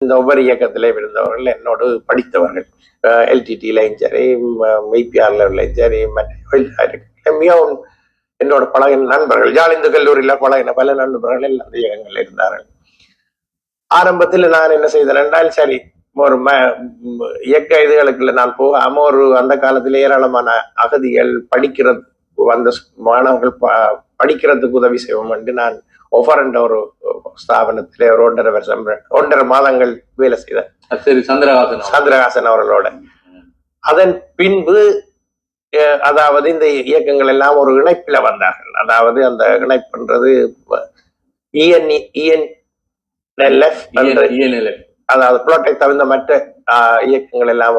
இந்த ஒவ்வொரு இயக்கத்திலே இருந்தவர்கள் என்னோடு படித்தவர்கள். எல்டிடிலையும் சரி, மெய்பிஆர்லையும் சரி, மிகவும் என்னோட பழகின நண்பர்கள். ஜாலிந்து கல்லூரியில பழகின பல நண்பர்கள் எல்லாம் அந்த இயக்கங்கள் இருந்தார்கள். ஆரம்பத்தில் நான் என்ன செய்தேன் என்றால், சரி ஒரு இயக்க இதுகளுக்குள்ள நான் போகாம அந்த காலத்தில் ஏராளமான அகதிகள் படிக்கிறது வந்த மாணவர்கள் படிக்கிறதுக்கு உதவி செய்வோம் என்று நான் ஒஃபர் என்ற ஒரு ஸ்தாபனத்திலே ஒரு 1.5 மாதங்கள் வேலை செய்தேன். சரி, சந்திரகாசன் அவர்களோட. அதன் பின்பு அதாவது இந்த இயக்கங்கள் எல்லாம் ஒரு இணைப்பில வந்தார்கள். அதாவது அந்த இணைப்புன்றது அதாவது புளோட்டை தவிர்த்த மற்ற இயக்கங்கள் எல்லாம்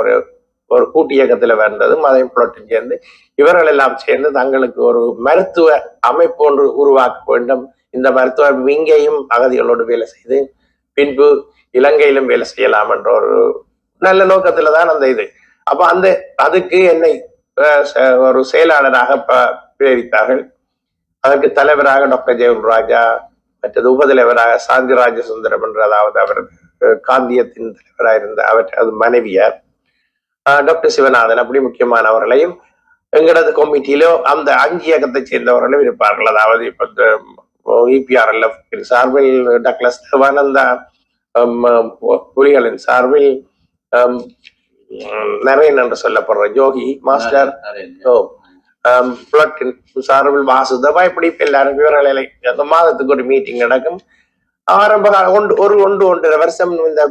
ஒரு கூட்டு இயக்கத்துல வந்ததும் அதையும் புளோட்டும் சேர்ந்து இவர்கள் எல்லாம் சேர்ந்து தங்களுக்கு ஒரு மருத்துவ அமைப்பு ஒன்று உருவாக்க வேண்டும். இந்த மருத்துவ இங்கேயும் அகதிகளோடு வேலை செய்து பின்பு இலங்கையிலும் வேலை செய்யலாம் என்ற ஒரு நல்ல நோக்கத்துல தான் அந்த இது. அப்ப அதுக்கு என்னை ஒரு செயலாளராக பிரேரித்தார்கள். அதற்கு தலைவராக டாக்டர் ஜெயன் ராஜா, மற்றது உபதலைவராக சாந்தி ராஜசுந்தரம் என்ற, அதாவது அவர் காந்தியத்தின் தலைவராக இருந்த அது மனைவியார் டாக்டர் சிவநாதன், அப்படி முக்கியமானவர்களையும் எங்களது கமிட்டியிலோ அந்த 5 இயக்கத்தை சேர்ந்தவர்களும் இருப்பார்கள். அதாவது இப்ப இபிஆர்எல்எஃப் சார்பில் டாக்டர் சிவானந்தா, புலிகளின் சார்பில் நரேன் என்று சொல்லப்படுற ஜோகி மாஸ்டர், சார்பில் வாசுதவா, இப்படி எல்லாரும் விவரங்களை அந்த மாதத்துக்கு ஒரு மீட்டிங் நடக்கும். ஆரம்ப 1.5 வருஷம் இந்த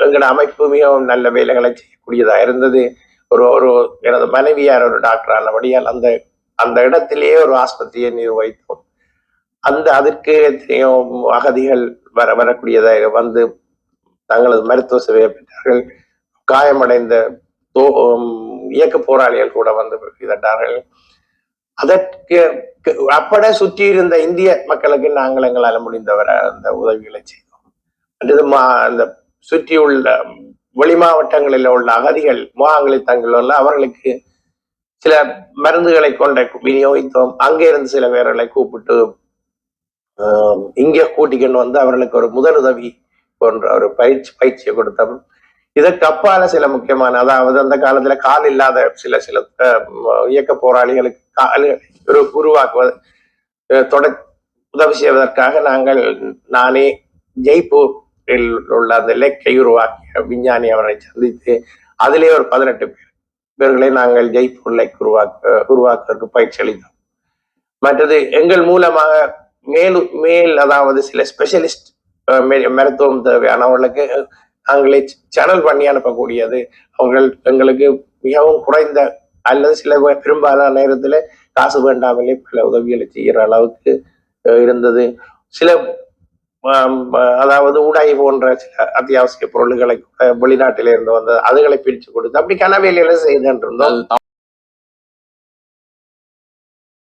எங்களோட அமைப்பு மிகவும் நல்ல வேலைகளை செய்யக்கூடியதா இருந்தது. ஒரு எனது மனைவியார் ஒரு டாக்டர் ஆனபடியால் அந்த இடத்திலேயே ஒரு ஆஸ்பத்திரியை நிர்வகித்தோம். அதற்கு எத்தனையோ அகதிகள் வரக்கூடியதாக வந்து தங்களது மருத்துவ சேவையை பெற்றார்கள். காயமடைந்த இயக்க போராளிகள் கூட வந்து இதட்டார்கள். அதற்கு அப்பட சுற்றி இருந்த இந்திய மக்களுக்கு நாங்கள் எங்களால் முடிந்தவரை அந்த உதவிகளை செய்தோம். அந்த சுற்றியுள்ள வெளி மாவட்டங்களில் உள்ள அகதிகள் முகாம்களில் தங்கியுள்ள அவர்களுக்கு சில மருந்துகளை கொண்ட விநியோகித்தோம். அங்கே இருந்து சில பேர்களை கூப்பிட்டு இங்கே கூட்டிக்கொண்டு வந்து அவர்களுக்கு ஒரு முதலுதவி போன்ற ஒரு பயிற்சியை கொடுத்தோம். இதற்கு அப்பால சில முக்கியமான, அதாவது அந்த காலத்துல கால் இல்லாத சில இயக்க போராளிகளுக்கு கால்களை உருவாக்குவது உதவி செய்வதற்காக நானே ஜெய்ப்பூரில் உள்ள அந்த லெக்கை உருவாக்கிய விஞ்ஞானி அவரை சந்தித்து அதிலே ஒரு 18 பேர்களை நாங்கள் ஜெய்ப்பூர் லேக் உருவாக்குவதற்கு பயிற்சி அளித்தோம். மற்றது எங்கள் மூலமாக அதாவது சில ஸ்பெஷலிஸ்ட் மருத்துவம் தேவையானவர்களுக்கு நாங்களே சேனல் பண்ணி அனுப்பக்கூடியது. எங்களுக்கு மிகவும் குறைந்த அல்லது சில பெரும்பாலான நேரத்துல காசு வேண்டாமலே பல உதவிகளை செய்கிற அளவுக்கு இருந்தது. சில அதாவது உடை போன்ற சில அத்தியாவசிய பொருள்களை வெளிநாட்டில இருந்து வந்தது அதுகளை பிரிச்சு கொடுத்து அப்படி கனவேலையில செய்துட்டு இருந்தோம்.